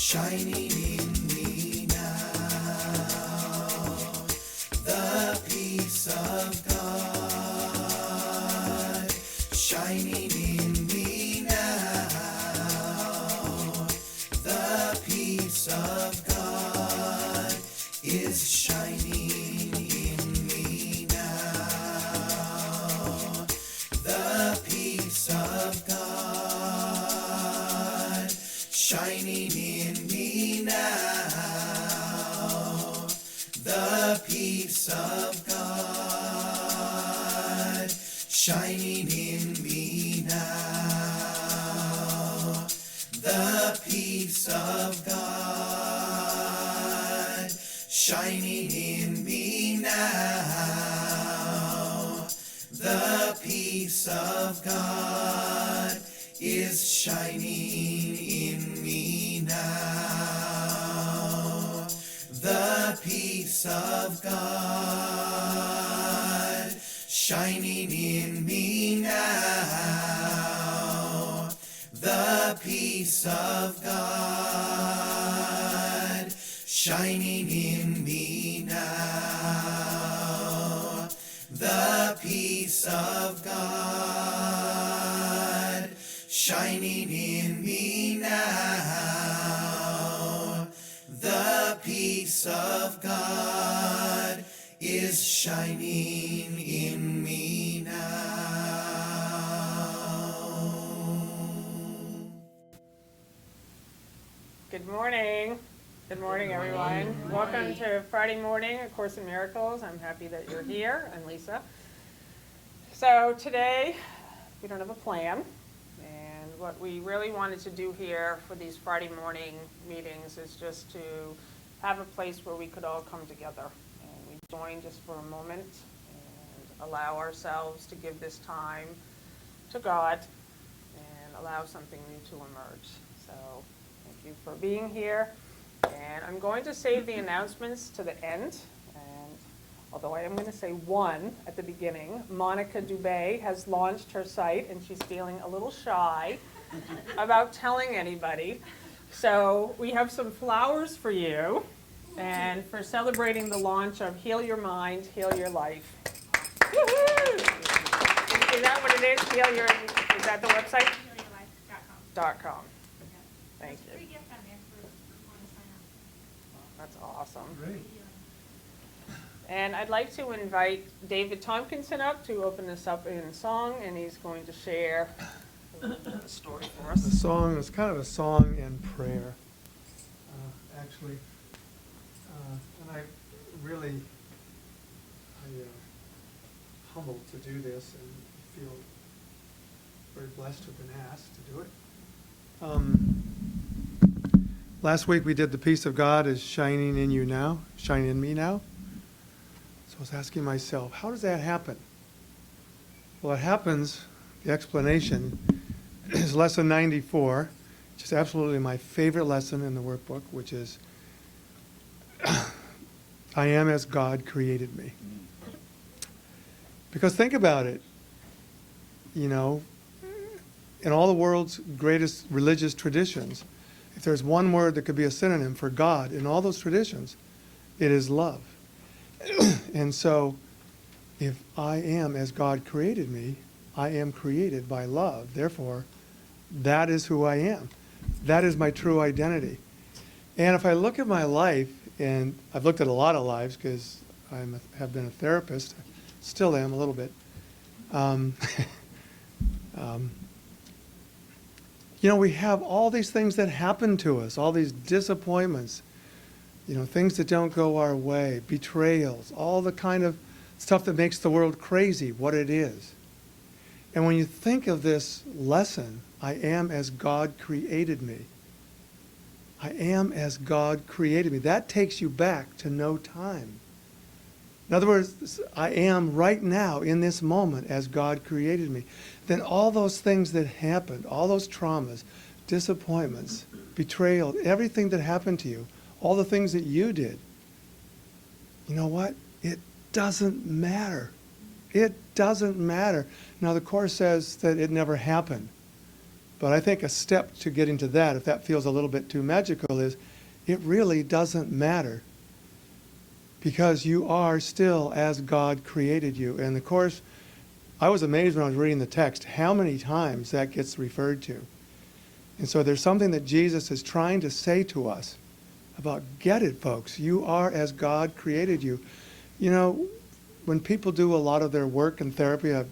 shining in me now. The peace of God, shining in me now. The peace of God is shining in me now. The peace of God, shining in me now. The peace of God, shining in me now. The peace of God, shining in me now. The peace of God is shining in me now. The peace of God, shining in me now. The peace of God, shining in me now. The peace of God, shining in me now. The peace of God is shining in me now. Good morning. Good morning, everyone. Welcome to Friday morning, A Course in Miracles. I'm happy that you're here. I'm Lisa. So today, we don't have a plan. And what we really wanted to do here for these Friday morning meetings is just to have a place where we could all come together. And we join just for a moment and allow ourselves to give this time to God and allow something new to emerge. So thank you for being here. And I'm going to save the announcements to the end. And although I am going to say one at the beginning, Monica Dubé has launched her site and she's feeling a little shy about telling anybody. So we have some flowers for you and for celebrating the launch of Heal Your Mind, Heal Your Life. Woo-hoo! Is that what it is? Is that the website? HealYourLife.com. Thank you. That's awesome. Great. And I'd like to invite David Tomkinson up to open this up in song, and he's going to share a story for us. The song is kind of a song and prayer, actually. And I really, humbled to do this and feel very blessed to have been asked to do it. Last week we did the peace of God is shining in you now, shining in me now. So I was asking myself, how does that happen? Well, it happens, the explanation is lesson 94, which is absolutely my favorite lesson in the workbook, which is, I am as God created me. Because think about it, in all the world's greatest religious traditions, if there's one word that could be a synonym for God in all those traditions, it is love. And so, if I am as God created me, I am created by love. Therefore, that is who I am. That is my true identity. And if I look at my life, and I've looked at a lot of lives because I have been a therapist, still am a little bit. We have all these things that happen to us, all these disappointments, things that don't go our way, betrayals, all the kind of stuff that makes the world crazy, what it is. And when you think of this lesson, I am as God created me. I am as God created me. That takes you back to no time. In other words, I am right now in this moment as God created me. Then all those things that happened, all those traumas, disappointments, betrayal, everything that happened to you, all the things that you did, you know what? It doesn't matter. It doesn't matter. Now the Course says that it never happened. But I think a step to getting to that, if that feels a little bit too magical, is it really doesn't matter. Because you are still as God created you. And of course, I was amazed when I was reading the text how many times that gets referred to. And so there's something that Jesus is trying to say to us about, get it, folks. You are as God created you. You know, when people do a lot of their work in therapy, I've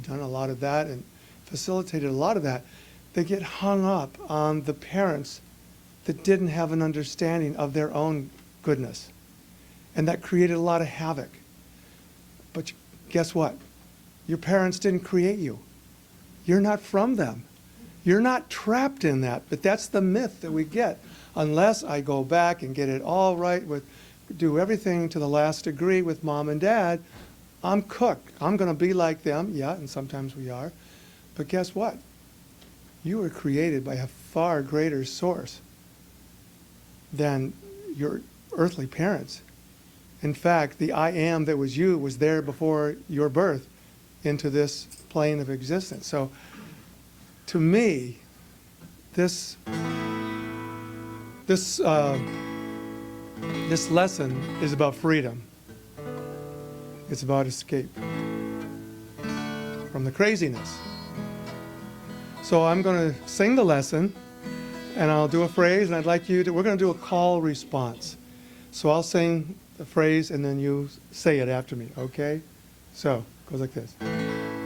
done a lot of that and facilitated a lot of that, they get hung up on the parents that didn't have an understanding of their own goodness. And that created a lot of havoc. But guess what? Your parents didn't create you. You're not from them. You're not trapped in that. But that's the myth that we get. Unless I go back and get it all right, do everything to the last degree with mom and dad, I'm cooked. I'm going to be like them. Yeah, and sometimes we are. But guess what? You were created by a far greater source than your earthly parents. In fact, the I am that was you was there before your birth into this plane of existence. So, to me, this lesson is about freedom. It's about escape from the craziness. So I'm going to sing the lesson, and I'll do a phrase, and I'd like you to, we're going to do a call response. So I'll sing the phrase, and then you say it after me, okay? So, it goes like this.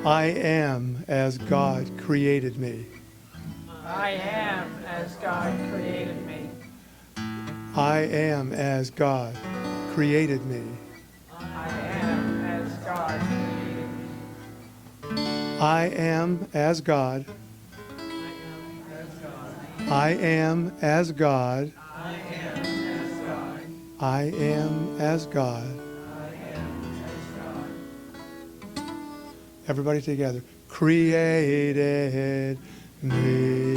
I am as God created me. I am as God created me. I am as God created me. I am as God created me. I am as God. I am as God. I am as God. I am as God. I am as God. Everybody together. Created me.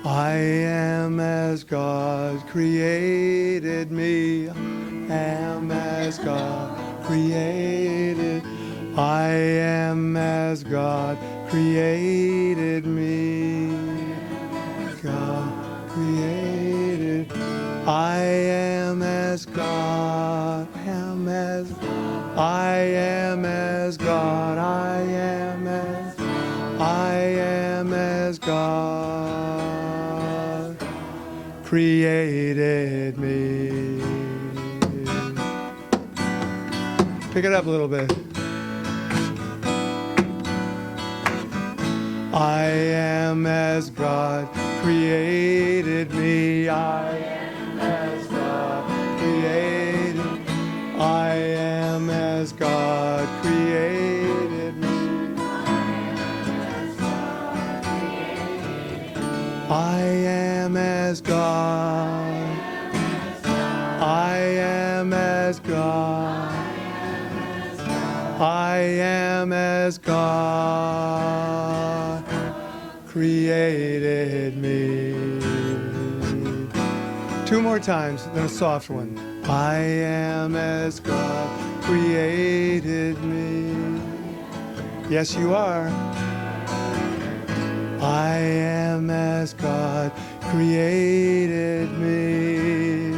I am as God created me. Am as God created. I am as God created me. God created. I am as God. Am as God. I am as God. I am as. I am as God created me. Pick it up a little bit. I am as God created me. I am as God created. I am as God created me. I am as God. I am as God. I am as God created me. Two more times, then a soft one. I am as God created me. Yes, you are. I am as God created me.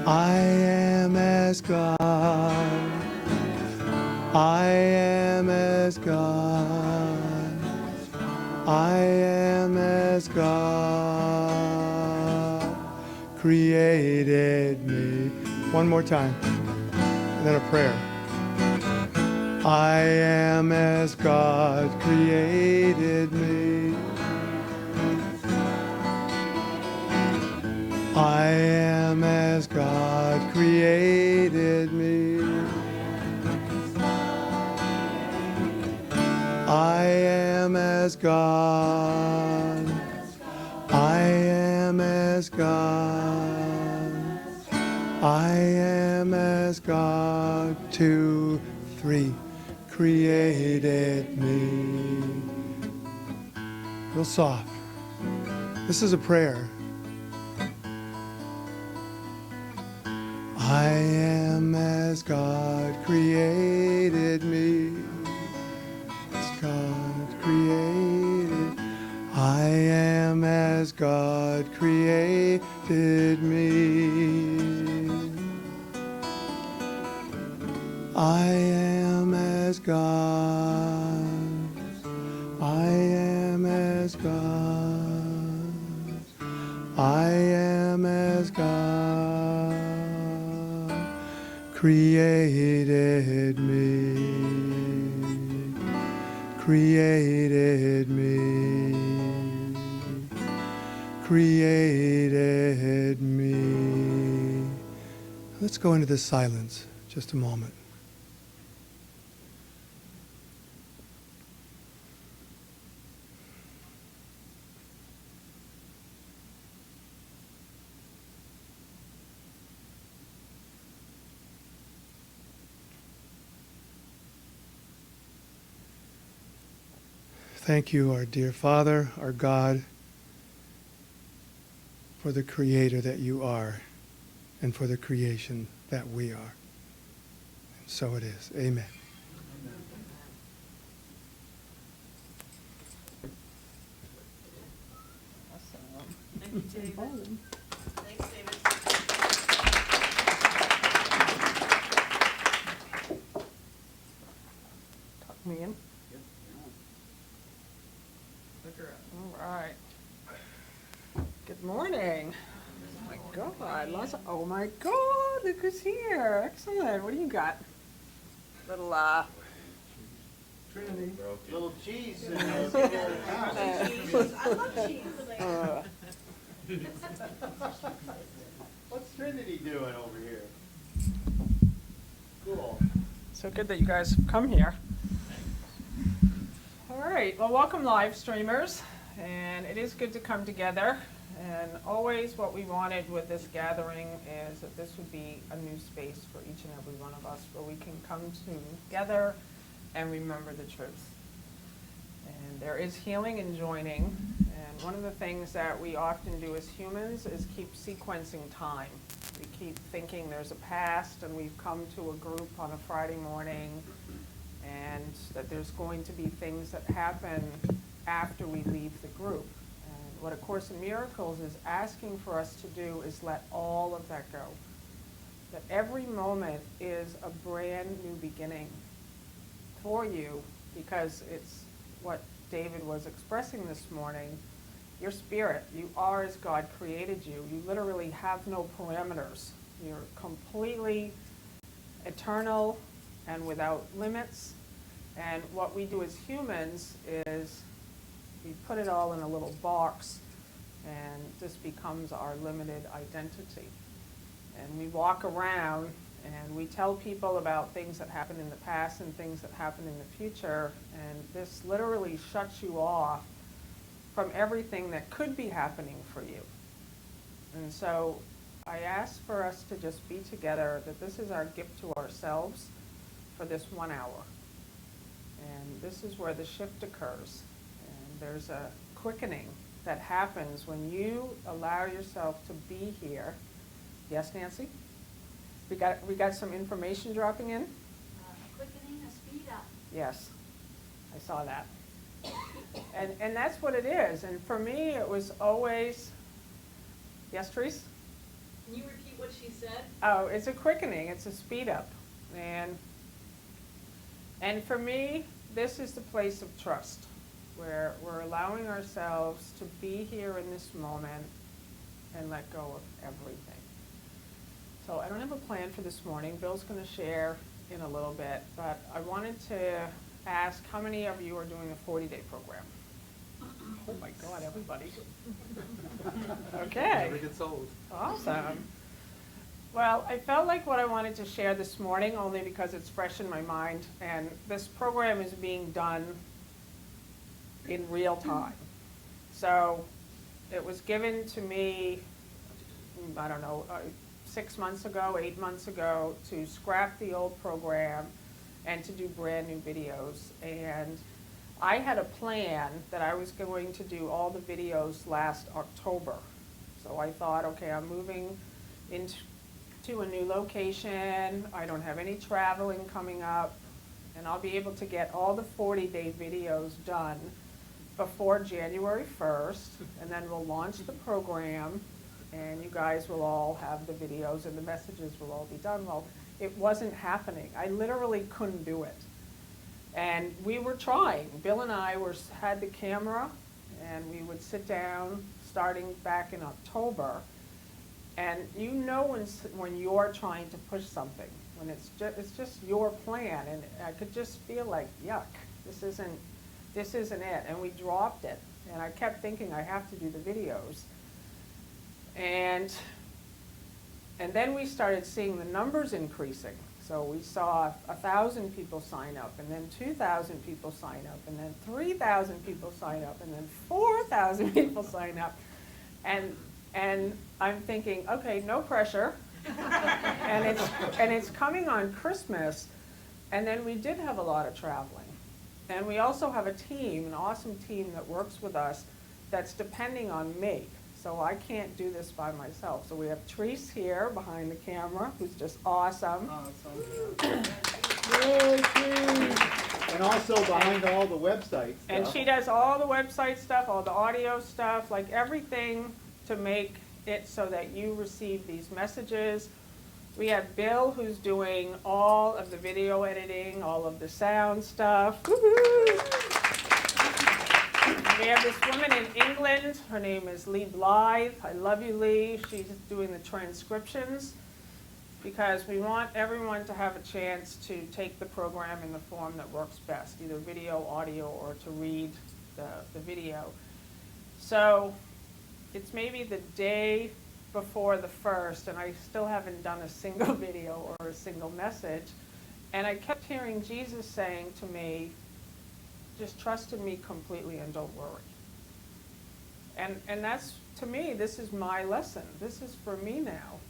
I am as God. I am as God. I am as God created me. One more time, and then a prayer. I am as God created me. I am as God created me. I am as God. I am as God. I am as God. 2, 3. Created me. Real soft. This is a prayer. I am as God created me. As God created. I am as God created me. I am as God. I am as God. I am as God created me. Created me. Created me. Let's go into this silence just a moment. Thank you, our dear Father, our God, for the Creator that you are and for the creation that we are. And so it is. Amen. Thank you, David. Thanks, David. Tuck me in. All right. Good morning. Oh my God, oh my God, look who's here. Excellent. What do you got? Little Trinity. Little cheese in I love cheese. What's Trinity doing over here? Cool. So good that you guys have come here. All right, well, welcome live streamers, and it is good to come together. And always what we wanted with this gathering is that this would be a new space for each and every one of us where we can come together and remember the truth. And there is healing in joining, and one of the things that we often do as humans is keep sequencing time. We keep thinking there's a past, and we've come to a group on a Friday morning, and that there's going to be things that happen after we leave the group. And what A Course in Miracles is asking for us to do is let all of that go. That every moment is a brand new beginning for you, because it's what David was expressing this morning. Your spirit, you are as God created you. You literally have no parameters. You're completely eternal and without limits. And what we do as humans is we put it all in a little box, and this becomes our limited identity. And we walk around and we tell people about things that happened in the past and things that happen in the future, and this literally shuts you off from everything that could be happening for you. And so I ask for us to just be together, that this is our gift to ourselves for this 1 hour. And this is where the shift occurs. And there's a quickening that happens when you allow yourself to be here. Yes, Nancy? We got some information dropping in? A quickening, a speed up. Yes, I saw that. And that's what it is. And for me, it was always, yes, Therese? Can you repeat what she said? Oh, it's a quickening, it's a speed up. And for me, this is the place of trust, where we're allowing ourselves to be here in this moment and let go of everything. So I don't have a plan for this morning. Bill's going to share in a little bit, but I wanted to ask how many of you are doing a 40-day program? Oh my God, everybody. Okay. Never gets old. Awesome. Well, I felt like what I wanted to share this morning, only because it's fresh in my mind, and this program is being done in real time. So it was given to me, I don't know, 6 months ago, 8 months ago, to scrap the old program and to do brand new videos. And I had a plan that I was going to do all the videos last October. So I thought, okay, I'm moving into to a new location. I don't have any traveling coming up. And I'll be able to get all the 40-day videos done before January 1st. And then we'll launch the program, and you guys will all have the videos and the messages will all be done. Well, it wasn't happening. I literally couldn't do it. And we were trying. Bill and I had the camera, and we would sit down starting back in October. And you know when you're trying to push something, when it's just your plan, and I could just feel like, yuck, this isn't it. And we dropped it. And I kept thinking I have to do the videos. And then we started seeing the numbers increasing. So we saw 1,000 people sign up, and then 2,000 people sign up, and then 3,000 people sign up, and then 4,000 people sign up. And I'm thinking, okay, no pressure. and it's coming on Christmas. And then we did have a lot of traveling. And we also have a team, an awesome team that works with us that's depending on me. So I can't do this by myself. So we have Therese here behind the camera, who's just awesome. Yay, Therese. And also behind all the websites. And she does all the website stuff, all the audio stuff, like everything to make it so that you receive these messages. We have Bill, who's doing all of the video editing, all of the sound stuff. Woo-hoo! We have this woman in England. Her name is Lee Blythe. I love you, Lee. She's doing the transcriptions because we want everyone to have a chance to take the program in the form that works best, either video, audio, or to read the video. So it's maybe the day before the 1st, and I still haven't done a single video or a single message. And I kept hearing Jesus saying to me, just trust in me completely and don't worry. And that's, to me, this is my lesson. This is for me now.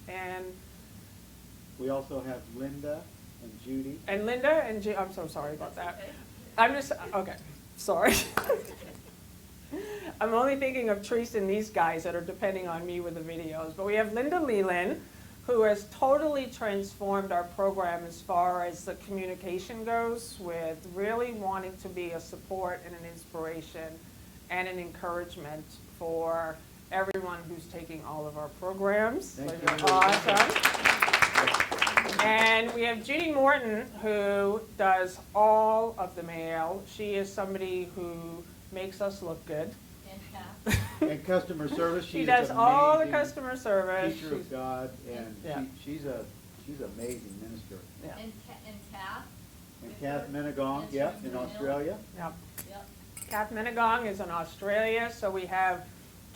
And We also have Linda and Judy. And Linda and I'm so sorry about that. I'm just, okay, sorry. I'm only thinking of Therese and these guys that are depending on me with the videos. But we have Linda Leland, who has totally transformed our program as far as the communication goes, with really wanting to be a support and an inspiration and an encouragement for everyone who's taking all of our programs. Thank Which you. is awesome. And we have Judy Morton, who does all of the mail. She is somebody who makes us look good. And Kath. And customer service. She She's does all the amazing customer service. Teacher of God, and Yeah. she's an amazing minister. Yeah. And Kath. And Kath Menegong, yep, in Australia. Yep. Yep. Kath Menegong is in Australia, so we have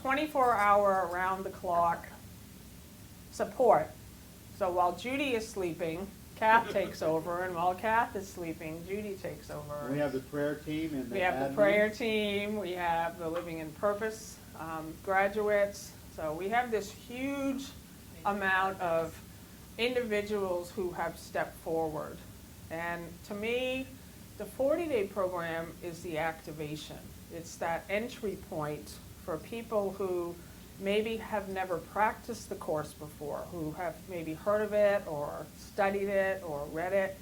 24-hour around-the-clock support. So while Judy is sleeping, Kath takes over, and while Kath is sleeping, Judy takes over. And we have the prayer team and the We have admin. the prayer team, we have the Living in Purpose graduates. So we have this huge amount of individuals who have stepped forward. And to me, the 40-day program is the activation. It's that entry point for people who maybe have never practiced the course before, who have maybe heard of it or studied it or read it,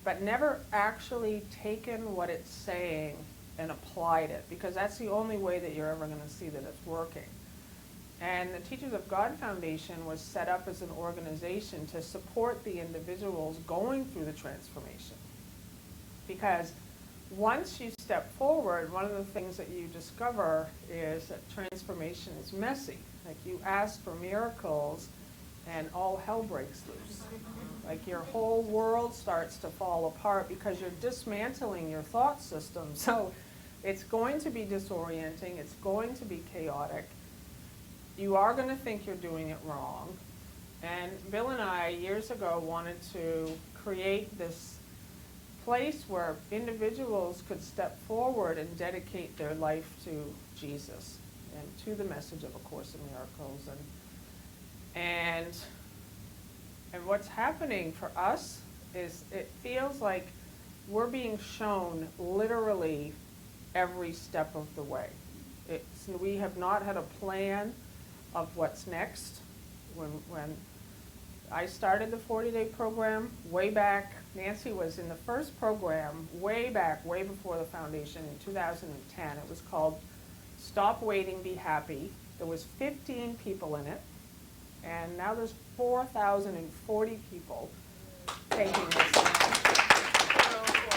but never actually taken what it's saying and applied it, because that's the only way that you're ever going to see that it's working. And the Teachers of God Foundation was set up as an organization to support the individuals going through the transformation. Because once you step forward, one of the things that you discover is that transformation is messy. Like, you ask for miracles and all hell breaks loose. Like, your whole world starts to fall apart because you're dismantling your thought system. So it's going to be disorienting, it's going to be chaotic. You are going to think you're doing it wrong. And Bill and I, years ago, wanted to create this place where individuals could step forward and dedicate their life to Jesus and to the message of A Course in Miracles. And what's happening for us is it feels like we're being shown literally every step of the way. We have not had a plan of what's next. When I started the 40-day program way back. Nancy was in the first program way back, way before the foundation in 2010. It was called Stop Waiting, Be Happy. There was 15 people in it, and now there's 4,040 people taking this.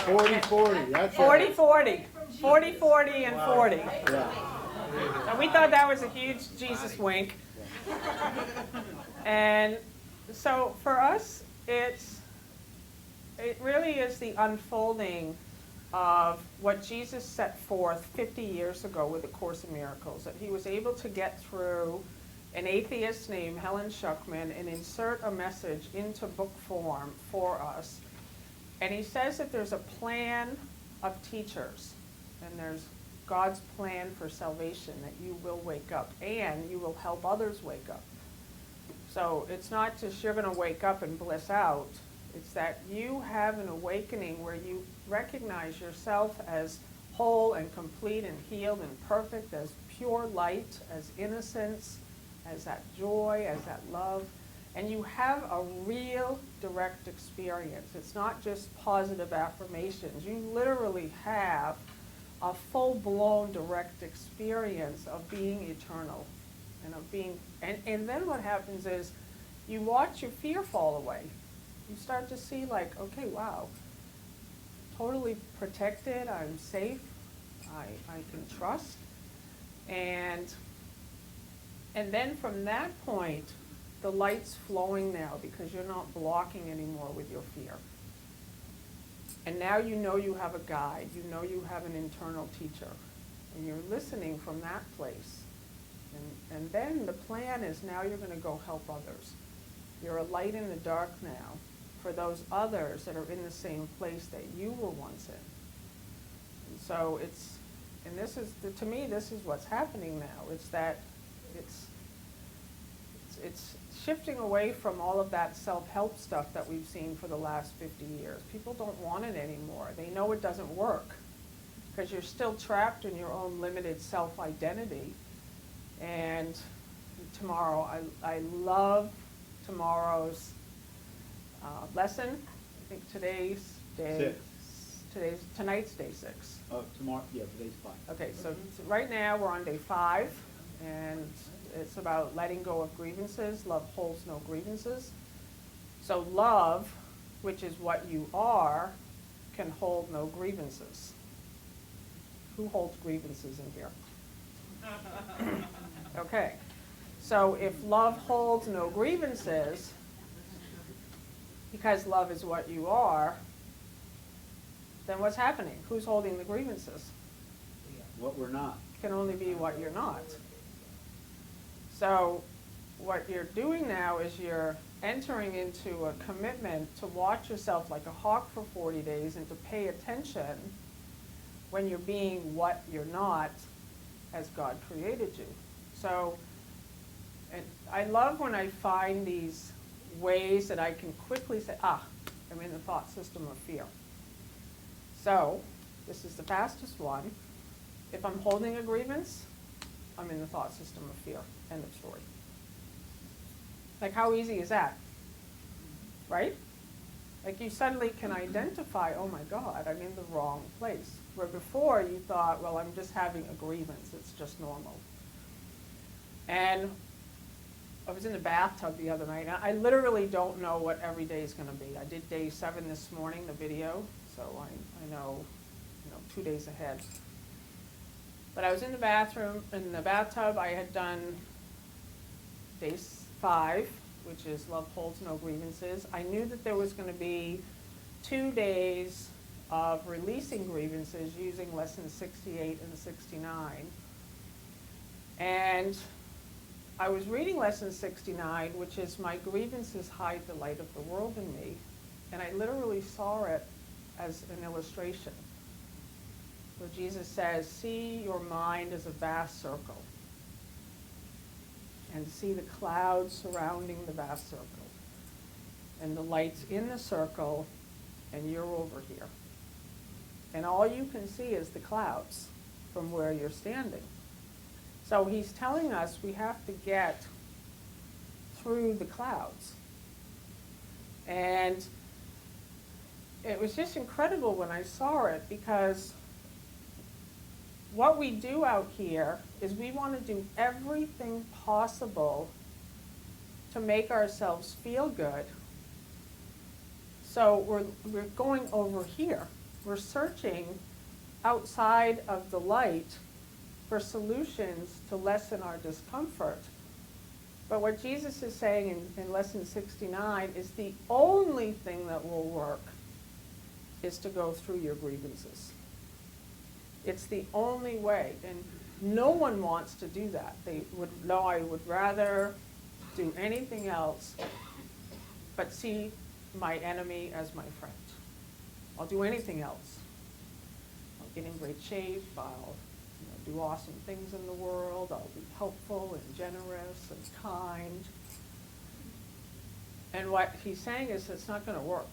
40-40, that's 40-40, 40-40 and Wow. 40. Yeah. So we thought that was a huge Jesus wink. And so for us, it really is the unfolding of what Jesus set forth 50 years ago with the Course in Miracles, that he was able to get through an atheist named Helen Schuckman and insert a message into book form for us. And he says that there's a plan of teachers, and there's God's plan for salvation, that you will wake up and you will help others wake up. So it's not just you're going to wake up and bliss out. It's that you have an awakening where you recognize yourself as whole and complete and healed and perfect, as pure light, as innocence, as that joy, as that love. And you have a real direct experience. It's not just positive affirmations. You literally have a full-blown direct experience of being eternal and of being, and then what happens is you watch your fear fall away. You start to see like, okay, wow, totally protected, I'm safe, I can trust. And then from that point, the light's flowing now because you're not blocking anymore with your fear. And now you know you have a guide, you know you have an internal teacher, and you're listening from that place. And then the plan is now you're going to go help others. You're a light in the dark now for those others that are in the same place that you were once in. And so it's, and this is, to me, this is what's happening now. It's that it's shifting away from all of that self-help stuff that we've seen for the last 50 years. People don't want it anymore. They know it doesn't work because you're still trapped in your own limited self-identity. And tomorrow, I love tomorrow's lesson. I think today's day, tonight's day 6. Oh, tomorrow, yeah, today's 5. Okay, so right now we're on day 5, and it's about letting go of grievances. Love holds no grievances. So love, which is what you are, can hold no grievances. Who holds grievances in here? Okay, so if love holds no grievances, because love is what you are, then what's happening? Who's holding the grievances? What we're not. Can only be what you're not. So what you're doing now is you're entering into a commitment to watch yourself like a hawk for 40 days and to pay attention when you're being what you're not as God created you. So, and I love when I find these ways that I can quickly say, I'm in the thought system of fear. So, this is the fastest one. If I'm holding a grievance, I'm in the thought system of fear. End of story. Like, how easy is that? Right? Like, you suddenly can identify, oh my God, I'm in the wrong place. Where before you thought, well, I'm just having a grievance, it's just normal. And I was in the bathtub the other night. I literally don't know what every day is going to be. I did day 7 this morning, the video, so I know, 2 days ahead. But I was in the bathtub. I had done day 5, which is Love Holds No Grievances. I knew that there was going to be 2 days of releasing grievances using lessons 68 and 69. And I was reading lesson 69, which is my grievances hide the light of the world in me. And I literally saw it as an illustration where Jesus says, see your mind as a vast circle and see the clouds surrounding the vast circle. And the light's in the circle and you're over here. And all you can see is the clouds from where you're standing. So he's telling us we have to get through the clouds. And it was just incredible when I saw it, because what we do out here is we want to do everything possible to make ourselves feel good. So we're going over here. We're searching outside of the light for solutions to lessen our discomfort. But what Jesus is saying in lesson 69 is the only thing that will work is to go through your grievances. It's the only way, and no one wants to do that. They would, no, I would rather do anything else but see my enemy as my friend. I'll do anything else. I'll get in great shape, I'll do awesome things in the world, I'll be helpful and generous and kind. And what he's saying is it's not going to work.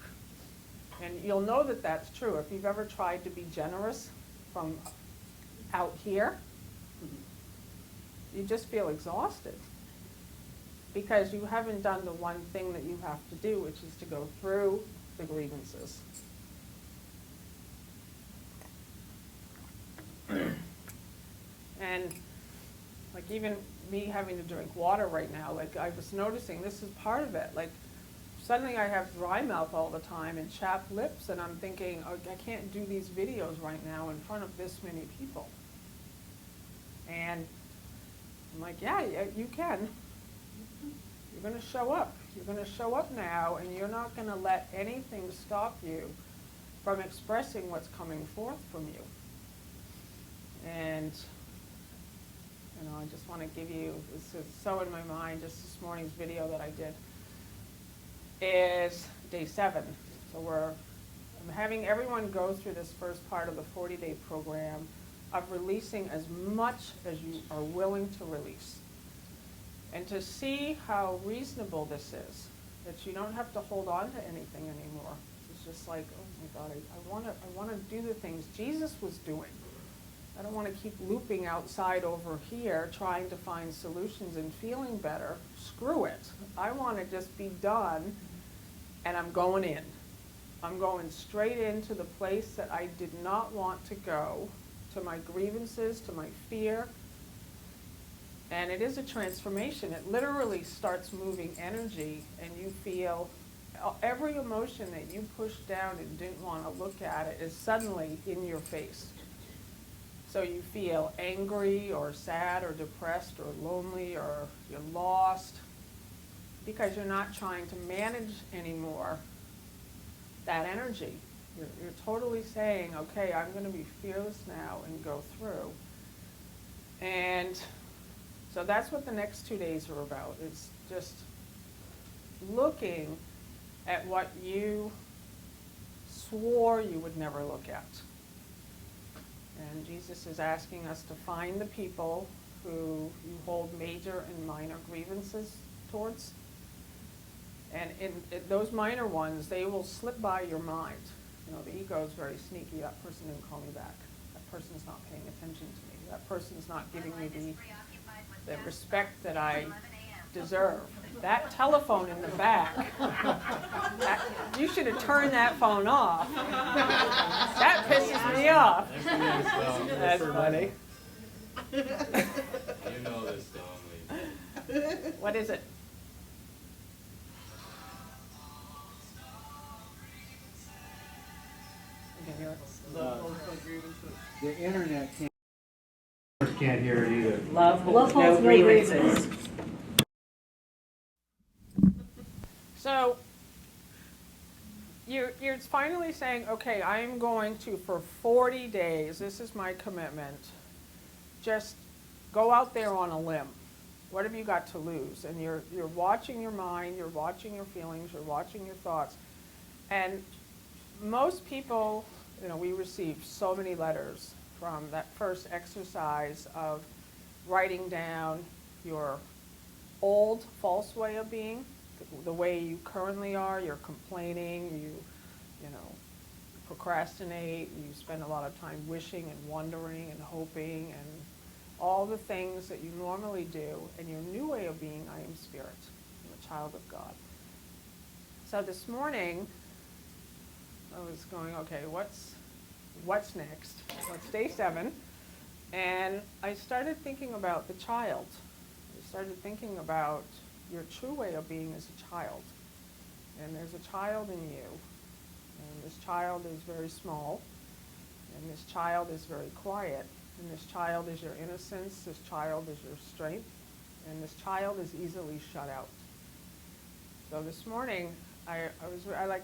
And you'll know that that's true if you've ever tried to be generous from out here. You just feel exhausted because you haven't done the one thing that you have to do, which is to go through the grievances. And like even me having to drink water right now, like I was noticing this is part of it. Like suddenly I have dry mouth all the time and chapped lips, and I'm thinking, oh, I can't do these videos right now in front of this many people. And I'm like, yeah, you can. You're going to show up. You're going to show up now, and you're not going to let anything stop you from expressing what's coming forth from you. And I just want to give you, this is so in my mind, just this morning's video that I did is day 7. So I'm having everyone go through this first part of the 40-day program of releasing as much as you are willing to release. And to see how reasonable this is, that you don't have to hold on to anything anymore. It's just like, oh my God, I want to do the things Jesus was doing. I don't want to keep looping outside over here trying to find solutions and feeling better. Screw it. I want to just be done, and I'm going in. I'm going straight into the place that I did not want to go, to my grievances, to my fear. And it is a transformation. It literally starts moving energy, and you feel every emotion that you pushed down and didn't want to look at it is suddenly in your face. So you feel angry or sad or depressed or lonely or you're lost because you're not trying to manage anymore that energy. You're totally saying, okay, I'm going to be fearless now and go through. And so that's what the next 2 days are about. It's just looking at what you swore you would never look at. And Jesus is asking us to find the people who you hold major and minor grievances towards. And in those minor ones, they will slip by your mind. The ego is very sneaky. That person didn't call me back. That person's not paying attention to me. That person's not giving me the respect that I deserve. That telephone in the back, you should have turned that phone off. That pisses me off. That's funny. You know this song, Lisa. What is it? You can hear it. The internet can't hear it either. Love holds no grievances. So you're finally saying, okay, I'm going to, for 40 days, this is my commitment, just go out there on a limb. What have you got to lose? And you're watching your mind, you're watching your feelings, you're watching your thoughts. And most people, we receive so many letters from that first exercise of writing down your old false way of being, the way you currently are. You're complaining, you procrastinate, you spend a lot of time wishing and wondering and hoping and all the things that you normally do. And your new way of being, I am spirit. I'm a child of God. So this morning, I was going, okay, what's next? What's day 7? And I started thinking about the child. I started thinking about your true way of being as a child. And there's a child in you. And this child is very small. And this child is very quiet. And this child is your innocence. This child is your strength. And this child is easily shut out. So this morning, I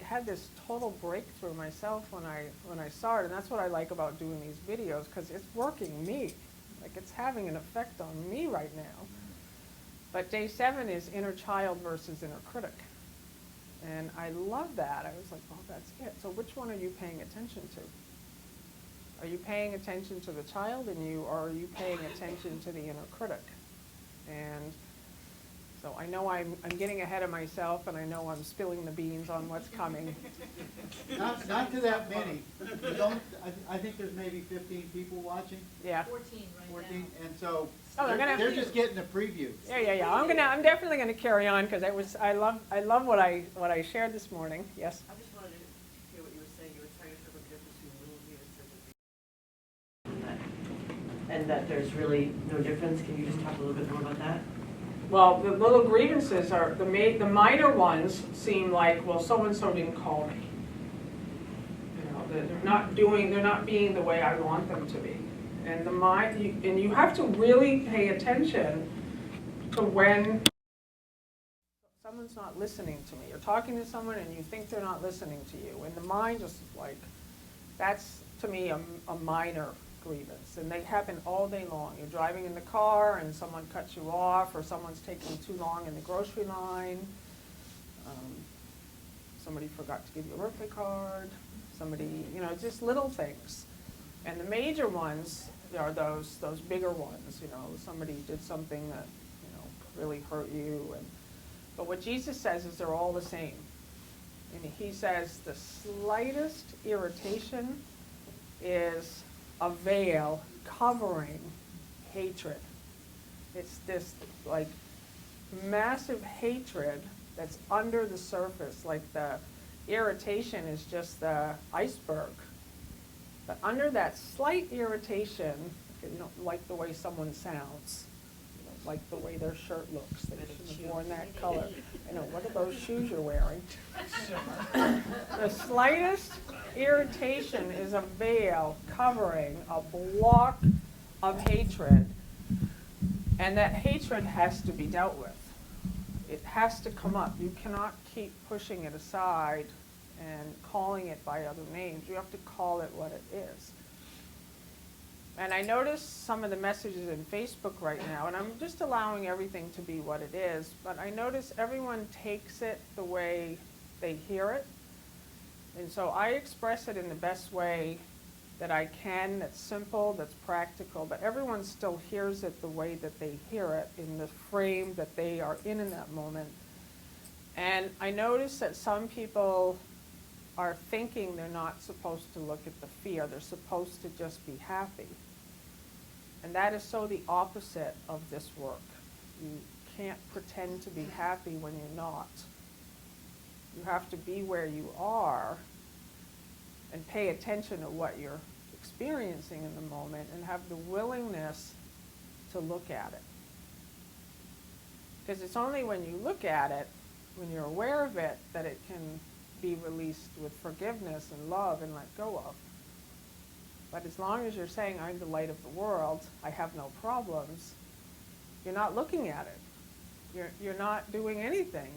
had this total breakthrough myself when I saw it, and that's what I like about doing these videos, because it's working me. Like, it's having an effect on me right now. But day 7 is inner child versus inner critic. And I love that. I was like, oh, that's it. So which one are you paying attention to? Are you paying attention to the child in you, or are you paying attention to the inner critic? And so I know I'm getting ahead of myself, and I know I'm spilling the beans on what's coming. Not to that many. You don't, I think there's maybe 15 people watching. Yeah. 14 right 14, and so Oh, they're just getting a preview. Yeah. I'm definitely gonna carry on, because I love what I shared this morning. Yes. I just wanted to hear what you were saying. You were trying to talk about the difference between little grievances and that there's really no difference. Can you just talk a little bit more about that? Well, the little grievances are, the minor ones seem like, well, so-and-so didn't call me. You know, they're not being the way I want them to be. And and you have to really pay attention to when someone's not listening to me. You're talking to someone and you think they're not listening to you. And the mind just like, that's to me a minor grievance, and they happen all day long. You're driving in the car and someone cuts you off, or someone's taking too long in the grocery line. Somebody forgot to give you a birthday card. Somebody, just little things. And the major ones are those bigger ones. Somebody did something that really hurt you. But what Jesus says is they're all the same. And he says the slightest irritation is a veil covering hatred. It's this like massive hatred that's under the surface, like the irritation is just the iceberg. But under that slight irritation, like the way someone sounds, like the way their shirt looks, they shouldn't have worn that color. What are those shoes you're wearing? The slightest irritation is a veil covering a block of hatred, and that hatred has to be dealt with. It has to come up. You cannot keep pushing it aside and calling it by other names. You have to call it what it is. And I notice some of the messages in Facebook right now, and I'm just allowing everything to be what it is, but I notice everyone takes it the way they hear it. And so I express it in the best way that I can, that's simple, that's practical, but everyone still hears it the way that they hear it, in the frame that they are in that moment. And I notice that some people are thinking they're not supposed to look at the fear, they're supposed to just be happy. And that is so the opposite of this work. You can't pretend to be happy when you're not. You have to be where you are and pay attention to what you're experiencing in the moment and have the willingness to look at it. Because it's only when you look at it, when you're aware of it, that it can be released with forgiveness and love and let go of. But as long as you're saying, I'm the light of the world, I have no problems, you're not looking at it. You're not doing anything.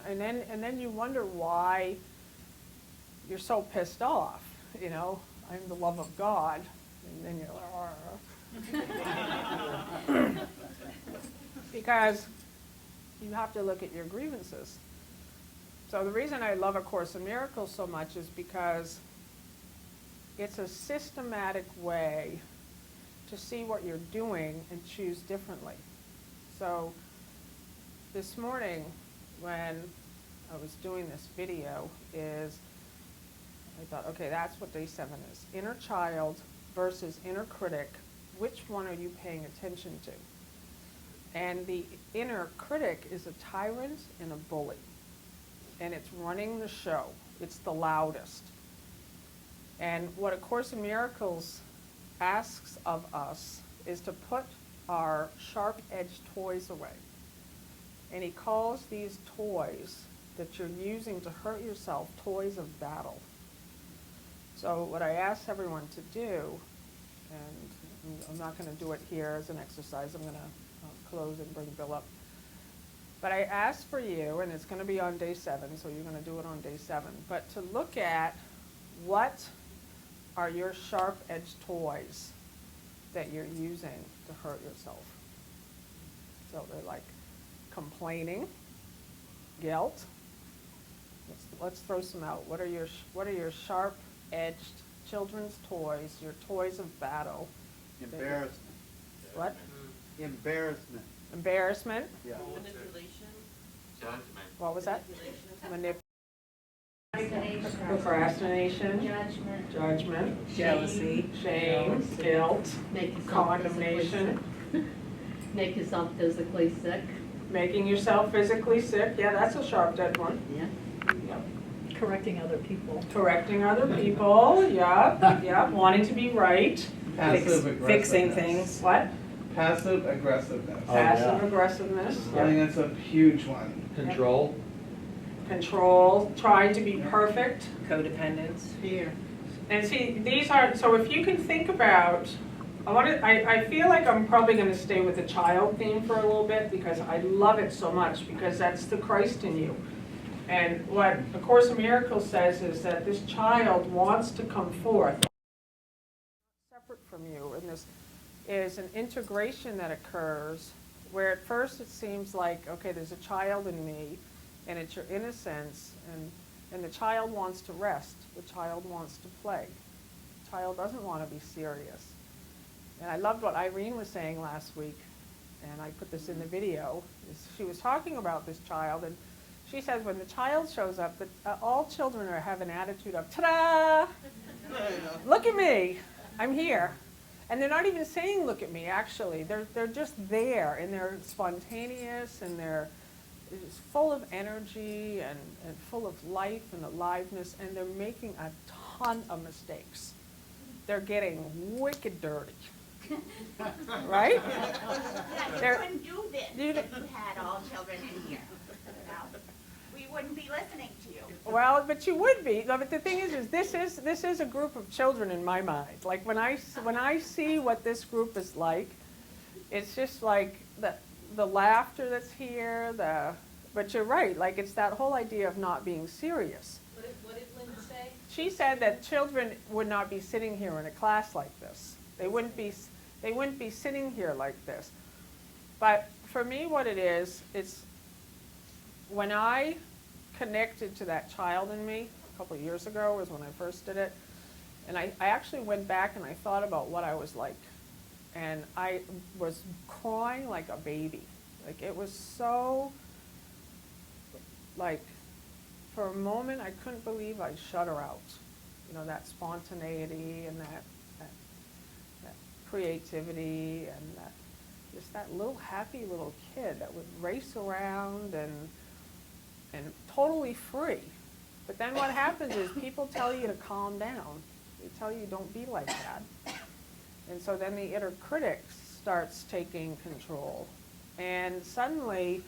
And then you wonder why you're so pissed off. I'm the love of God. And then you're like, because you have to look at your grievances. So the reason I love A Course in Miracles so much is because it's a systematic way to see what you're doing and choose differently. So this morning when I was doing this video I thought, okay, that's what day 7 is. Inner child versus inner critic. Which one are you paying attention to? And the inner critic is a tyrant and a bully. and it's running the show. It's the loudest. And what A Course in Miracles asks of us is to put our sharp-edged toys away. And he calls these toys that you're using to hurt yourself toys of battle. So what I ask everyone to do, and I'm not going to do it here as an exercise, I'm going to close and bring Bill up. But I ask for you, and it's going to be on day 7, so you're going to do it on day 7, but to look at what are your sharp-edged toys that you're using to hurt yourself. So they're like complaining, guilt. Let's throw some out. What are your sharp-edged children's toys, your toys of battle? Embarrassment. What? Embarrassment. Embarrassment? Yeah. Manipulation. Judgment. What was that? Manipulation. Procrastination, Judgment. judgment, Jealousy. shame, guilt, Make yourself condemnation, physically sick. Make yourself physically sick. making yourself physically sick. Yeah, that's a sharp, dead one. Yeah. Yep. Correcting other people. Correcting other people. Yeah. Wanting to be right. Passive aggressiveness. Fixing things. What? Passive aggressiveness. Passive aggressiveness. I think that's a huge one. Control. Control. Trying to be perfect. Codependence. Fear. And see, these are, so if you can think about, I feel like I'm probably going to stay with the child theme for a little bit because I love it so much, because that's the Christ in you. And what A Course in Miracles says is that this child wants to come forth separate from you, and this is an integration that occurs where at first it seems like, okay, there's a child in me, and it's your innocence, and the child wants to rest, the child wants to play. The child doesn't want to be serious. And I loved what Irene was saying last week, and I put this in the video. She was talking about this child, and she says when the child shows up, that all children have an attitude of, ta-da! Look at me, I'm here. And they're not even saying, look at me, actually. They're just there, and they're spontaneous, and they're just full of energy, and full of life and aliveness, and they're making a ton of mistakes. They're getting wicked dirty. Right? Yeah, you couldn't do this if you had all children in here. You know? We wouldn't be listening to you. Well, but you would be. No, but the thing is this is a group of children in my mind. Like when I see what this group is like, it's just like the laughter that's here. But you're right. Like it's that whole idea of not being serious. What did Linda say? She said that children would not be sitting here in a class like this. They wouldn't be sitting here like this. But for me, what it is, it's when I connected to that child in me a couple of years ago was when I first did it. And I actually went back and I thought about what I was like. And I was crying like a baby. Like it was so, like, for a moment I couldn't believe I shut her out. You know, that spontaneity and that creativity and just that little happy little kid that would race around and totally free. But then what happens is people tell you to calm down. They tell you don't be like that. And so then the inner critic starts taking control. And suddenly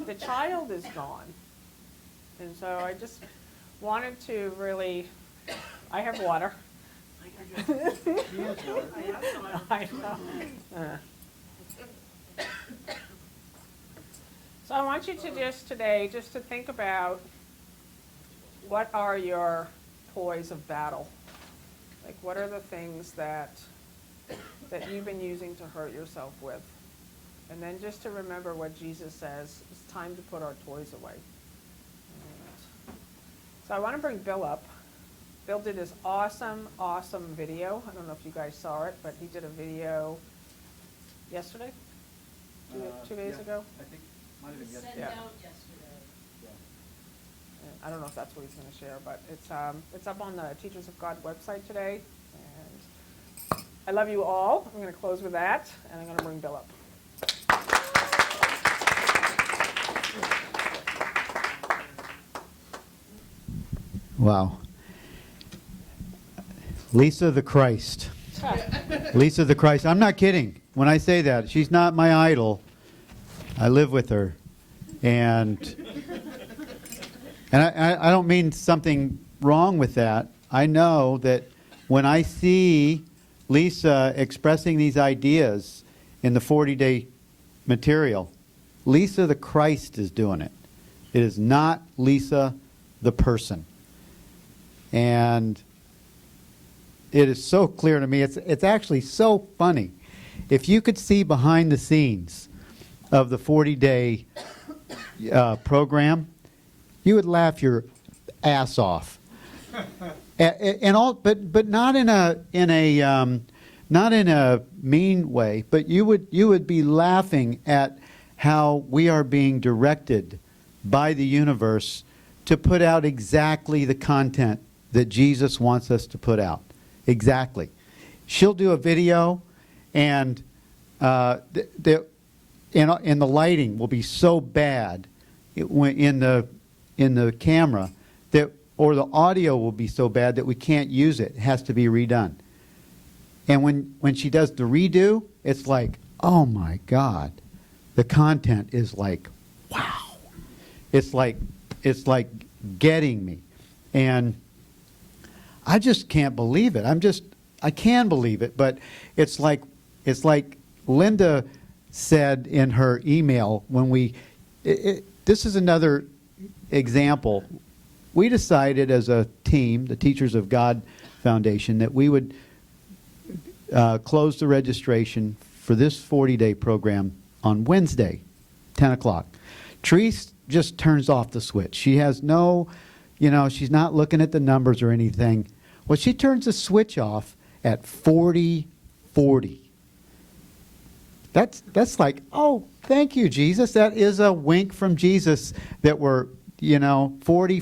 the child is gone. And so I just wanted to really, I have water. I know. So I want you to just today, just to think about what are your toys of battle? Like what are the things that you've been using to hurt yourself with? And then just to remember what Jesus says, it's time to put our toys away. So I want to bring Bill up. Bill did this awesome video. I don't know if you guys saw it, but he did a video yesterday? Two days ago? I think, might have been Sent yesterday. Yeah. out yesterday. And I don't know if that's what he's going to share, but it's up on the Teachers of God website today. And I love you all. I'm going to close with that, and I'm going to bring Bill up. Wow. Lisa the Christ. Lisa the Christ. I'm not kidding when I say that. She's not my idol. I live with her. And I don't mean something wrong with that. I know that when I see Lisa expressing these ideas in the 40-day material, Lisa the Christ is doing it. It is not Lisa the person. And it is so clear to me. It's actually so funny. If you could see behind the scenes of the 40-day program, you would laugh your ass off. And all, but not in a mean way. But you would be laughing at how we are being directed by the universe to put out exactly the content that Jesus wants us to put out. Exactly. She'll do a video, and the lighting will be so bad in the camera that, or the audio will be so bad that we can't use it. It has to be redone. And when she does the redo, it's like, oh my God, the content is like, wow. It's like getting me. And I just can't believe it. I can believe it, but it's like Linda said in her email when this is another example. We decided as a team, the Teachers of God Foundation, that we would close the registration for this 40-day program on Wednesday, 10 o'clock. Therese just turns off the switch. She has no, she's not looking at the numbers or anything. Well, she turns the switch off at 40:40. That's like, oh, thank you, Jesus. That is a wink from Jesus that we're, 40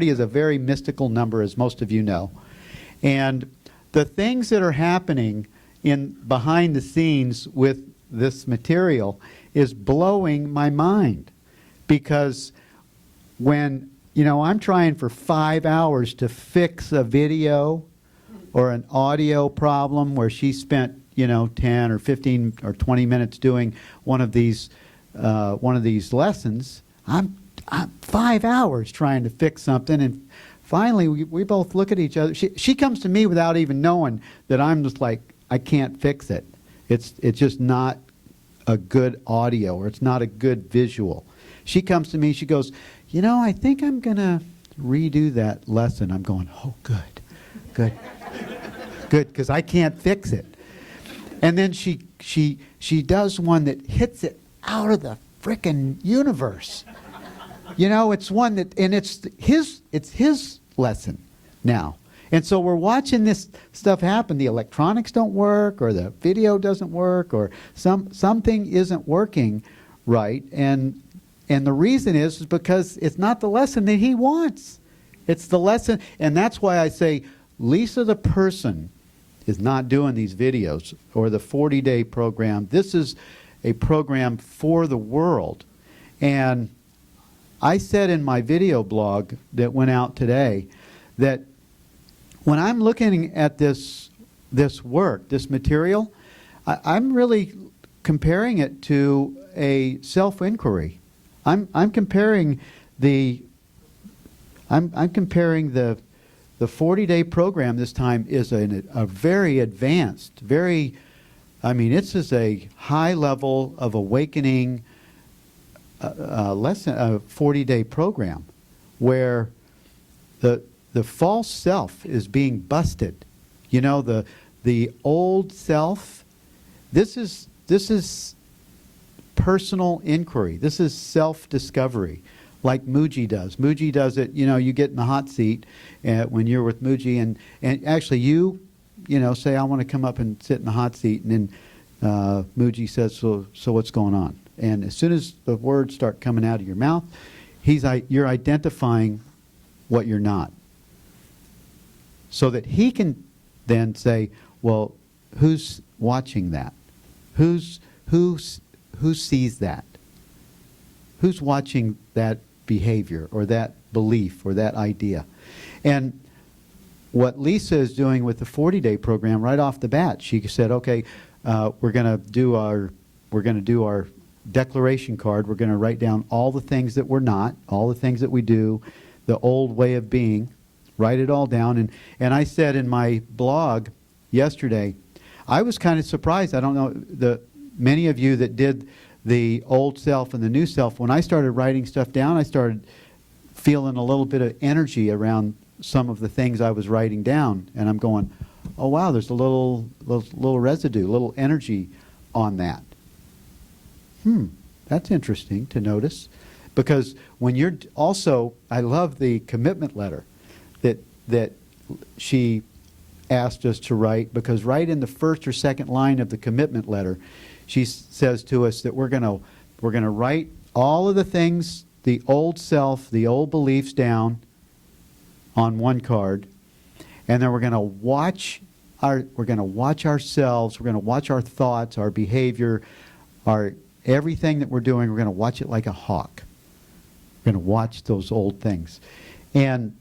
is a very mystical number, as most of you know. And the things that are happening behind the scenes with this material is blowing my mind. Because when, I'm trying for 5 hours to fix a video or an audio problem where she spent, 10 or 15 or 20 minutes doing one of these lessons, I'm 5 hours trying to fix something, and finally we both look at each other. She comes to me without even knowing that I'm just like, I can't fix it. It's just not a good audio, or it's not a good visual. She comes to me, she goes, I think I'm going to redo that lesson. I'm going, oh, good, because I can't fix it. And then she does one that hits it out of the frickin' universe. It's one that, and it's his lesson now. And so we're watching this stuff happen. The electronics don't work, or the video doesn't work, or something isn't working right. And the reason is because it's not the lesson that he wants. It's the lesson, and that's why I say Lisa the person is not doing these videos or the 40-day program. This is a program for the world. And I said in my video blog that went out today that when I'm looking at this work, this material, I'm really comparing it to a self-inquiry. I'm comparing the 40-day program this time is a very advanced, this is a high level of awakening lesson, a 40-day program where the false self is being busted. The old self, this is personal inquiry. This is self-discovery, like Muji does. Muji does it, you get in the hot seat when you're with Muji, and actually you say, I want to come up and sit in the hot seat, and then Muji says, so what's going on? And as soon as the words start coming out of your mouth, you're identifying what you're not. So that he can then say, well, who's watching that? Who sees that? Who's watching that behavior or that belief or that idea. And what Lisa is doing with the 40-day program right off the bat, she said, okay, we're going to do our declaration card. We're going to write down all the things that we're not, all the things that we do, the old way of being, write it all down. And I said in my blog yesterday, I was kind of surprised. I don't know, many of you that did the old self and the new self, when I started writing stuff down, I started feeling a little bit of energy around some of the things I was writing down. And I'm going, oh wow, there's a little residue, a little energy on that. That's interesting to notice. Because when you're also, I love the commitment letter that she asked us to write, because right in the first or second line of the commitment letter, she says to us that we're going to write all of the things, the old self, the old beliefs down on one card, and then we're going to watch ourselves, we're going to watch our thoughts, our behavior, our everything that we're doing, we're going to watch it like a hawk. We're going to watch those old things. And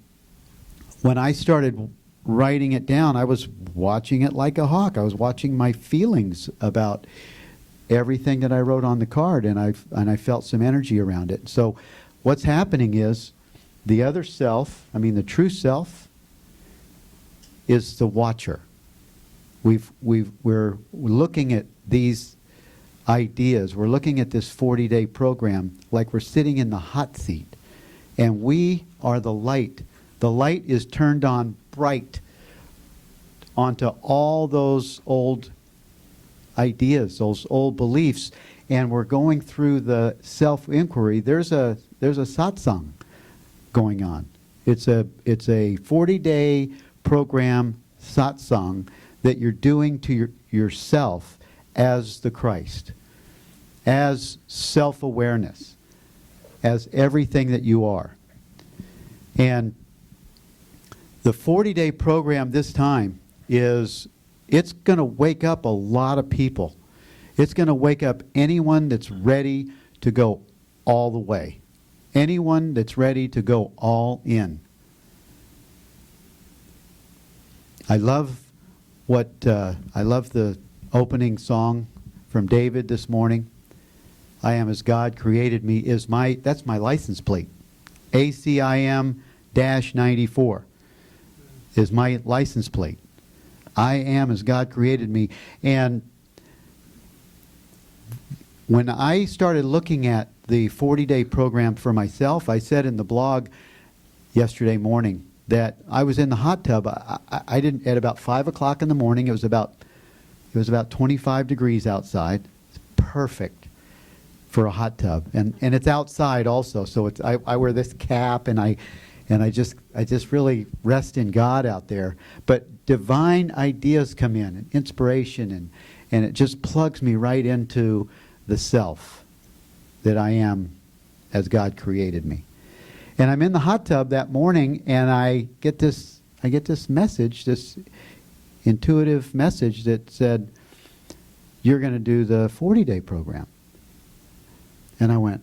when I started writing it down, I was watching it like a hawk. I was watching my feelings about everything that I wrote on the card, and I felt some energy around it. So what's happening is the other self, the true self, is the watcher. We're looking at these ideas. We're looking at this 40-day program like we're sitting in the hot seat, and we are the light. The light is turned on bright onto all those old ideas, those old beliefs, and we're going through the self-inquiry. There's a satsang going on. It's a 40-day program satsang that you're doing to yourself as the Christ, as self-awareness, as everything that you are. And the 40-day program this time it's going to wake up a lot of people. It's going to wake up anyone that's ready to go all the way. Anyone that's ready to go all in. I love the opening song from David this morning. I am as God created me that's my license plate. ACIM-94 is my license plate. I am as God created me. And when I started looking at the 40-day program for myself, I said in the blog yesterday morning that I was in the hot tub. I didn't at about 5 o'clock in the morning. It was about 25 degrees outside. It's perfect for a hot tub, and it's outside also. So I wear this cap, and I just really rest in God out there. But divine ideas come in, and inspiration, and it just plugs me right into the self that I am as God created me. And I'm in the hot tub that morning, and I get this message, this intuitive message that said, "You're going to do the 40-day program." And I went,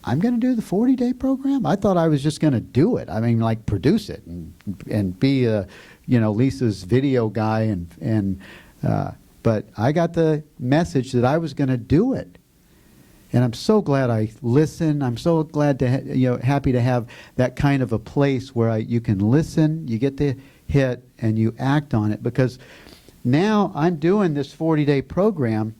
I'm going to do the 40-day program? I thought I was just going to do it. Like produce it and be Lisa's video guy, but I got the message that I was going to do it. And I'm so glad I listened. I'm so glad to happy to have that kind of a place where you can listen, you get the hit, and you act on it. Because now I'm doing this 40-day program.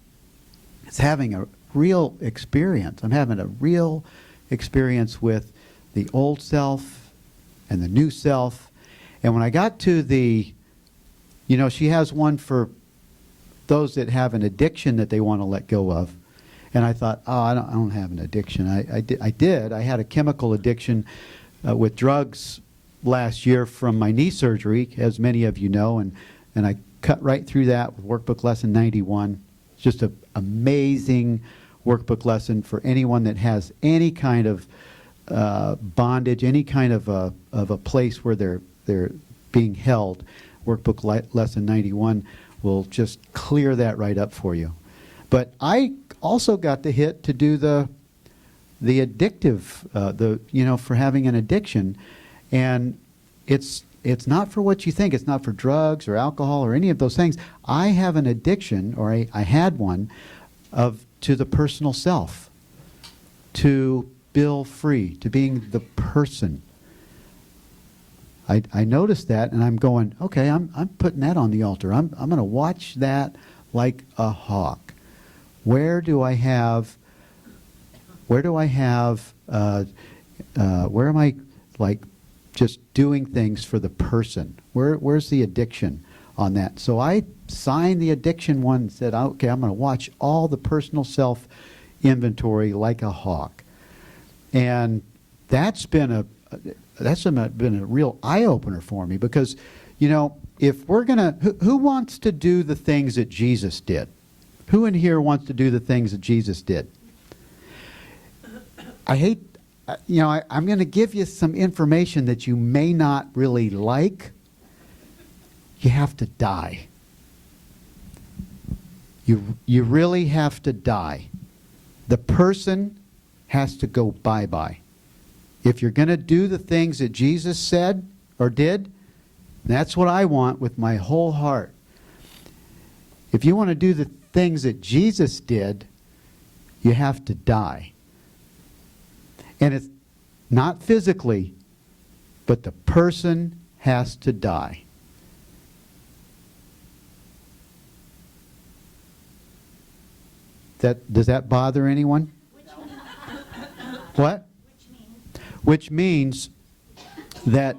It's having a real experience. I'm having a real experience with the old self and the new self. And when I got to she has one for those that have an addiction that they want to let go of. And I thought, I don't have an addiction. I did. I had a chemical addiction with drugs last year from my knee surgery, as many of you know, and I cut right through that with workbook lesson 91. It's just an amazing workbook lesson for anyone that has any kind of bondage, any kind of a place where they're being held. Workbook lesson 91 will just clear that right up for you. But I also got the hit to do the the addictive, for having an addiction. And it's not for what you think. It's not for drugs or alcohol or any of those things. I have an addiction, or I had one, to the personal self, to Bill Free, to being the person. I noticed that, and I'm going, okay, I'm putting that on the altar. I'm going to watch that like a hawk. Where am I like just doing things for the person? Where's the addiction on that? So I signed the addiction one and said, okay, I'm going to watch all the personal self inventory like a hawk. And that's been a real eye-opener for me, because, if we're going to, who wants to do the things that Jesus did? Who in here wants to do the things that Jesus did? I'm going to give you some information that you may not really like. You have to die. You really have to die. The person has to go bye-bye. If you're going to do the things that Jesus said or did, that's what I want with my whole heart. If you want to do the things that Jesus did, you have to die. And it's not physically, but the person has to die. Does that bother anyone? What? Which means that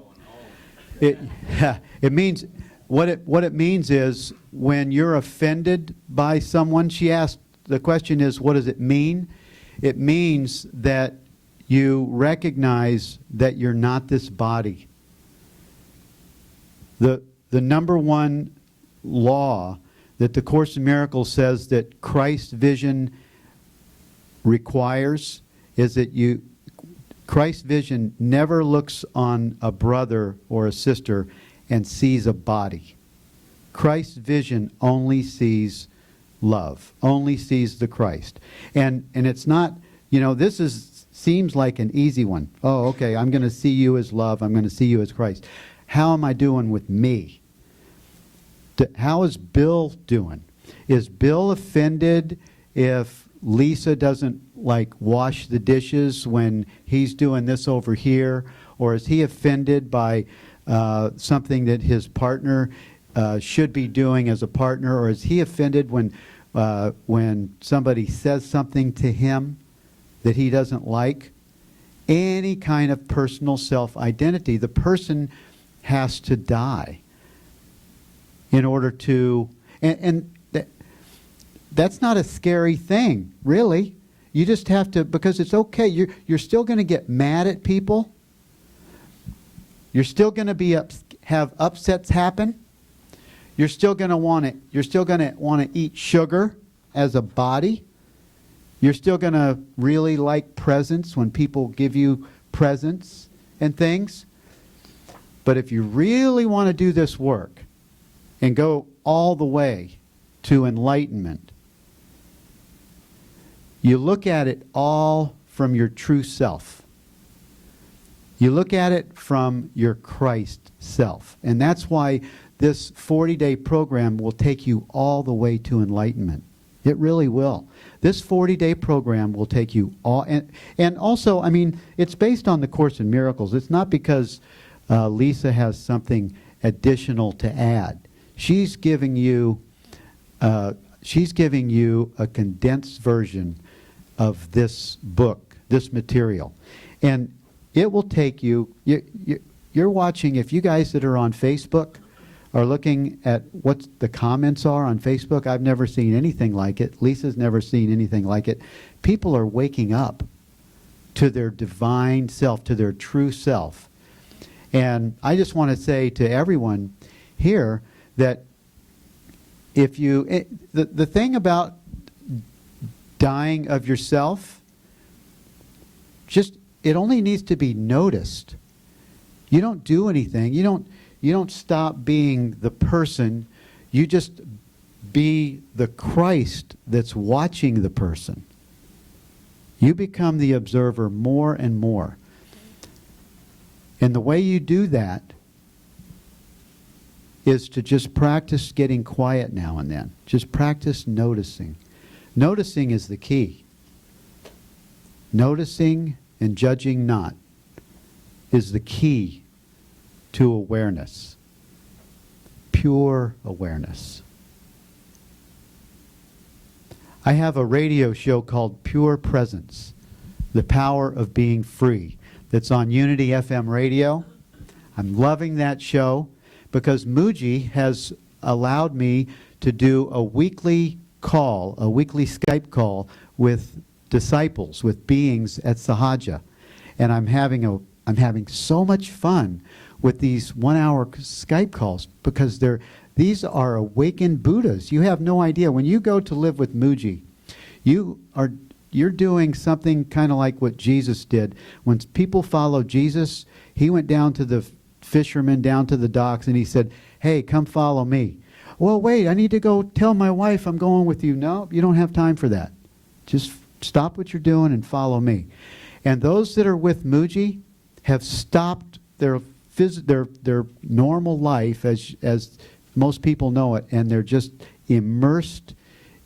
it means what it means is, when you're offended by someone, she asked, the question is, what does it mean? It means that you recognize that you're not this body. The number one law that the Course in Miracles says that Christ's vision requires is that Christ's vision never looks on a brother or a sister and sees a body. Christ's vision only sees love, only sees the Christ. And it's not, seems like an easy one. Oh, okay, I'm going to see you as love. I'm going to see you as Christ. How am I doing with me? How is Bill doing? Is Bill offended if Lisa doesn't wash the dishes when he's doing this over here? Or is he offended by something that his partner should be doing as a partner? Or is he offended when somebody says something to him that he doesn't like? Any kind of personal self-identity, the person has to die in order to, that's not a scary thing, really. You just have to, because it's okay. You're still going to get mad at people. You're still going to have upsets happen. You're still going to want to eat sugar as a body. You're still going to really like presents when people give you presents and things. But if you really want to do this work and go all the way to enlightenment, you look at it all from your true self. You look at it from your Christ self. And that's why this 40-day program will take you all the way to enlightenment. It really will. This 40-day program will take you all. And also, it's based on the Course in Miracles. It's not because Lisa has something additional to add. She's giving you a condensed version of this book, this material. And it will take you're watching, if you guys that are on Facebook are looking at what the comments are on Facebook, I've never seen anything like it. Lisa's never seen anything like it. People are waking up to their divine self, to their true self. And I just want to say to everyone here that the thing about dying of yourself, it only needs to be noticed. You don't do anything. You don't stop being the person. You just be the Christ that's watching the person. You become the observer more and more. And the way you do that is to just practice getting quiet now and then. Just practice noticing. Noticing is the key. Noticing and judging not is the key to awareness. Pure awareness. I have a radio show called Pure Presence, The Power of Being Free, that's on Unity FM radio. I'm loving that show because Muji has allowed me to do a weekly call, a weekly Skype call with disciples, with beings at Sahaja. And I'm having so much fun with these 1-hour Skype calls because these are awakened Buddhas. You have no idea. When you go to live with Muji, you're doing something kind of like what Jesus did. When people followed Jesus, he went down to the fishermen, down to the docks, and he said, "Hey, come follow me." "Well, wait, I need to go tell my wife I'm going with you." "No, you don't have time for that. Just stop what you're doing and follow me." And those that are with Muji have stopped their normal life as most people know it, and they're just immersed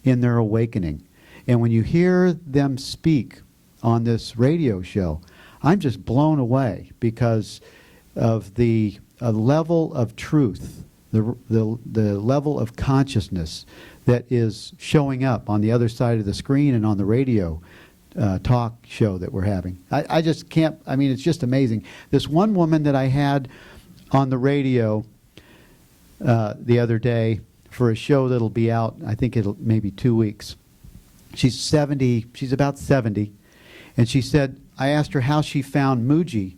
in their awakening. And when you hear them speak on this radio show, I'm just blown away because of the level of truth, the level of consciousness that is showing up on the other side of the screen and on the radio talk show that we're having. I just can't, I mean, it's just amazing. This one woman that I had on the radio the other day for a show that'll be out, I think it'll maybe 2 weeks. She's 70, she's about 70, and she said, I asked her how she found Muji,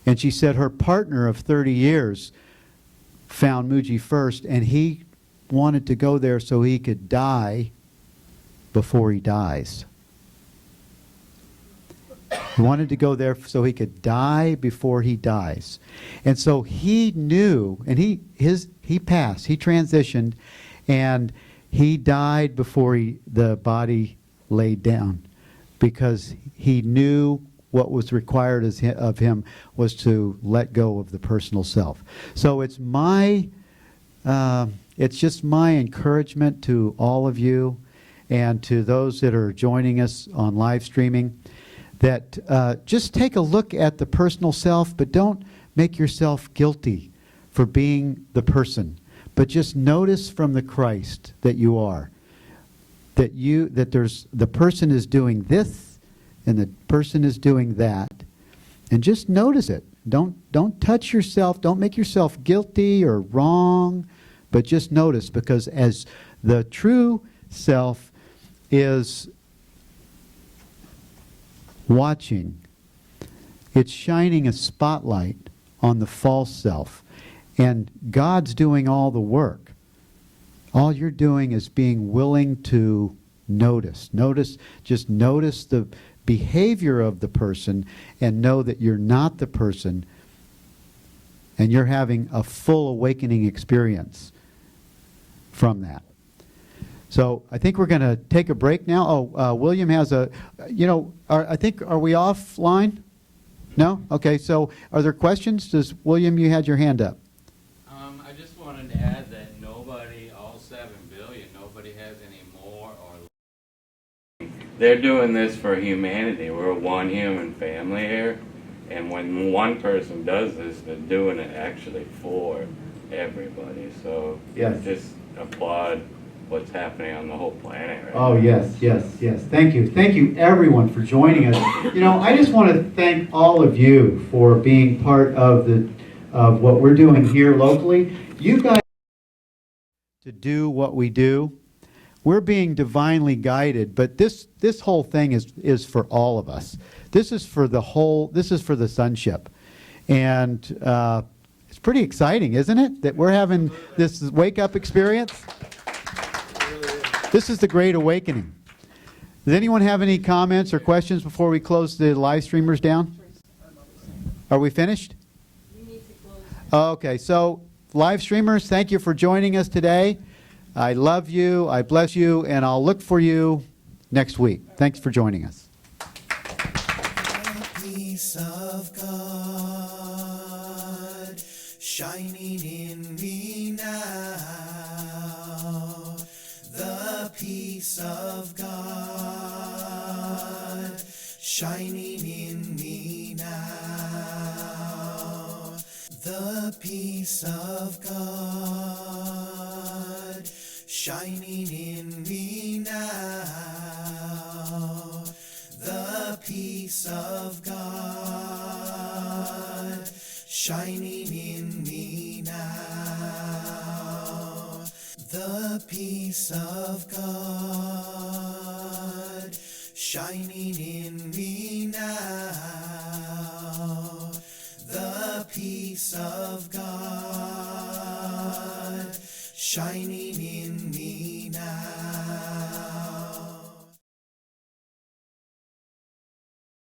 and she said her partner of 30 years found Muji first, and he wanted to go there so he could die before he dies. He wanted to go there so he could die before he dies. And so he knew, and he passed, he transitioned, and he died before the body laid down because he knew what was required of him was to let go of the personal self. So it's just my encouragement to all of you and to those that are joining us on live streaming that just take a look at the personal self, but don't make yourself guilty for being the person. But just notice from the Christ that you are, that there's the person is doing this and the person is doing that, and just notice it. Don't touch yourself. Don't make yourself guilty or wrong, but just notice, because as the true self is watching, it's shining a spotlight on the false self. And God's doing all the work. All you're doing is being willing to notice. Just notice the behavior of the person and know that you're not the person and you're having a full awakening experience from that. So I think we're going to take a break now. William has are we offline? No? Okay, so are there questions? William, you had your hand up. I just wanted to add that all 7 billion, nobody has any more or. They're doing this for humanity. We're one human family here. And when one person does this, they're doing it actually for everybody. So yes. Just applaud what's happening on the whole planet right Oh, now. yes. Thank you everyone for joining us. I just want to thank all of you for being part of what we're doing here locally. You guys to do what we do. We're being divinely guided, but this whole thing is for all of us. This is for the sonship. And it's pretty exciting, isn't it? That we're having this wake-up experience. This is the Great Awakening. Does anyone have any comments or questions before we close the live streamers down? Are we finished? We need to close. Okay, so live streamers, thank you for joining us today. I love you, I bless you, and I'll look for you next week. Thanks for joining us. peace of God shining in me now. The peace of God shining in me now. The peace of God shining in me now. The peace of God shining in me now. The peace of God shining in me now. The peace of God shining in me